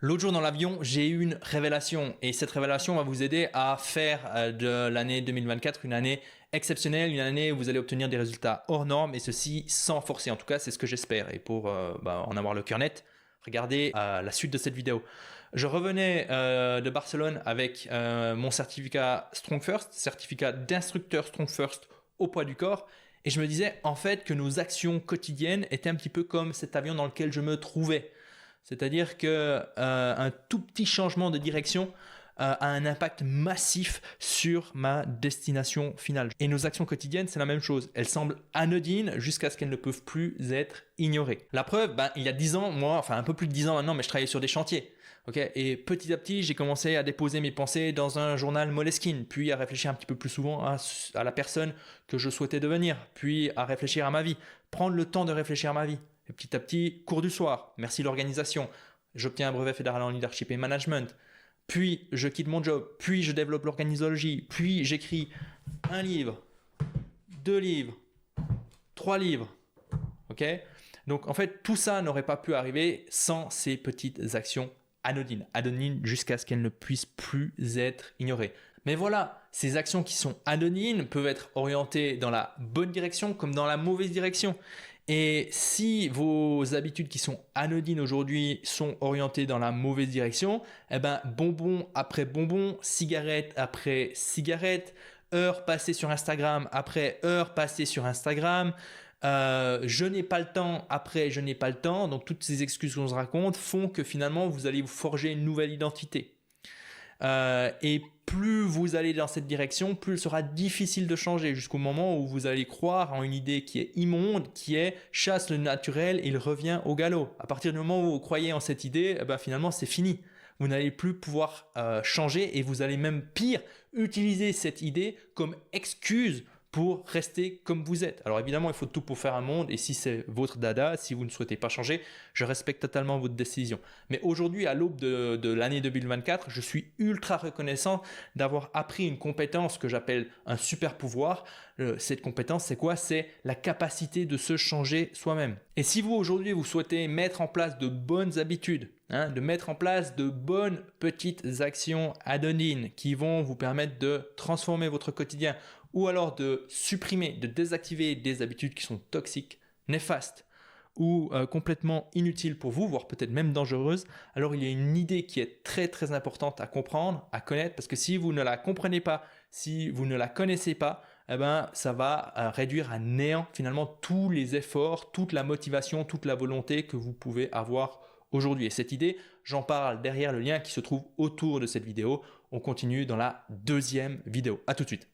L'autre jour dans l'avion, j'ai eu une révélation et cette révélation va vous aider à faire de l'année 2024 une année exceptionnelle, une année où vous allez obtenir des résultats hors normes et ceci sans forcer. En tout cas, c'est ce que j'espère. Et pour en avoir le cœur net, regardez la suite de cette vidéo. Je revenais de Barcelone avec mon certificat Strong First, certificat d'instructeur Strong First au poids du corps. Et je me disais en fait que nos actions quotidiennes étaient un petit peu comme cet avion dans lequel je me trouvais. C'est-à-dire que un tout petit changement de direction a un impact massif sur ma destination finale. Et nos actions quotidiennes, c'est la même chose. Elles semblent anodines jusqu'à ce qu'elles ne peuvent plus être ignorées. La preuve, il y a 10 ans, moi, enfin un peu plus de 10 ans maintenant, mais je travaillais sur des chantiers. Okay, et petit à petit, j'ai commencé à déposer mes pensées dans un journal Moleskine, puis à réfléchir un petit peu plus souvent à la personne que je souhaitais devenir, puis à réfléchir à ma vie, prendre le temps de réfléchir à ma vie. Et petit à petit, cours du soir, merci l'organisation, j'obtiens un brevet fédéral en leadership et management, puis je quitte mon job, puis je développe l'organisologie, puis j'écris un livre, 2 livres, 3 livres. Ok ? Donc en fait, tout ça n'aurait pas pu arriver sans ces petites actions anodines jusqu'à ce qu'elles ne puissent plus être ignorées. Mais voilà, ces actions qui sont anodines peuvent être orientées dans la bonne direction comme dans la mauvaise direction. Et si vos habitudes qui sont anodines aujourd'hui sont orientées dans la mauvaise direction, bonbon après bonbon, cigarette après cigarette, heures passées sur Instagram après heures passées sur Instagram, je n'ai pas le temps après je n'ai pas le temps. Donc toutes ces excuses qu'on se raconte font que finalement vous allez vous forger une nouvelle identité. Et plus vous allez dans cette direction, plus il sera difficile de changer jusqu'au moment où vous allez croire en une idée qui est immonde, qui est chasse le naturel, il revient au galop. À partir du moment où vous croyez en cette idée, finalement c'est fini. Vous n'allez plus pouvoir changer et vous allez même pire utiliser cette idée comme excuse pour rester comme vous êtes. Alors évidemment, il faut tout pour faire un monde et si c'est votre dada, si vous ne souhaitez pas changer, je respecte totalement votre décision. Mais aujourd'hui, à l'aube de l'année 2024, je suis ultra reconnaissant d'avoir appris une compétence que j'appelle un super pouvoir. Cette compétence, c'est quoi ? C'est la capacité de se changer soi-même. Et si vous aujourd'hui, vous souhaitez mettre en place de bonnes habitudes, de mettre en place de bonnes petites actions anodines qui vont vous permettre de transformer votre quotidien ou alors de supprimer, de désactiver des habitudes qui sont toxiques, néfastes ou complètement inutiles pour vous, voire peut-être même dangereuses, alors il y a une idée qui est très très importante à comprendre, à connaître, parce que si vous ne la comprenez pas, si vous ne la connaissez pas, ça va réduire à néant finalement tous les efforts, toute la motivation, toute la volonté que vous pouvez avoir aujourd'hui. Et cette idée, j'en parle derrière le lien qui se trouve autour de cette vidéo. On continue dans la deuxième vidéo. À tout de suite.